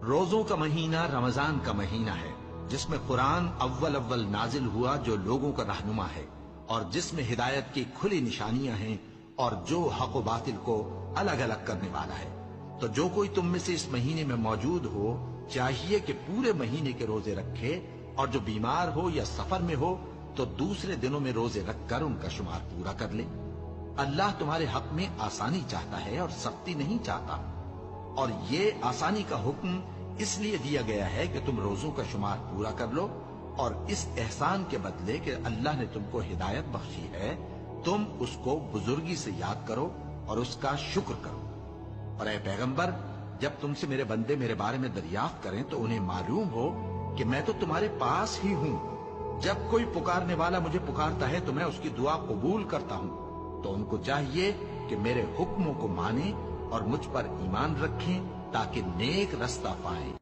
روزوں کا مہینہ رمضان کا مہینہ ہے، جس میں قرآن اول نازل ہوا، جو لوگوں کا رہنما ہے اور جس میں ہدایت کی کھلی نشانیاں ہیں اور جو حق و باطل کو الگ الگ کرنے والا ہے۔ تو جو کوئی تم میں سے اس مہینے میں موجود ہو چاہیے کہ پورے مہینے کے روزے رکھے، اور جو بیمار ہو یا سفر میں ہو تو دوسرے دنوں میں روزے رکھ کر ان کا شمار پورا کر لے۔ اللہ تمہارے حق میں آسانی چاہتا ہے اور سختی نہیں چاہتا، اور یہ آسانی کا حکم اس لیے دیا گیا ہے کہ تم روزوں کا شمار پورا کر لو، اور اس احسان کے بدلے کہ اللہ نے تم کو ہدایت بخشی ہے تم اس کو بزرگی سے یاد کرو اور اس کا شکر کرو۔ اور اے پیغمبر، جب تم سے میرے بندے میرے بارے میں دریافت کریں تو انہیں معلوم ہو کہ میں تو تمہارے پاس ہی ہوں۔ جب کوئی پکارنے والا مجھے پکارتا ہے تو میں اس کی دعا قبول کرتا ہوں۔ تو ان کو چاہیے کہ میرے حکموں کو مانیں اور مجھ پر ایمان رکھیں تاکہ نیک رستہ پائیں۔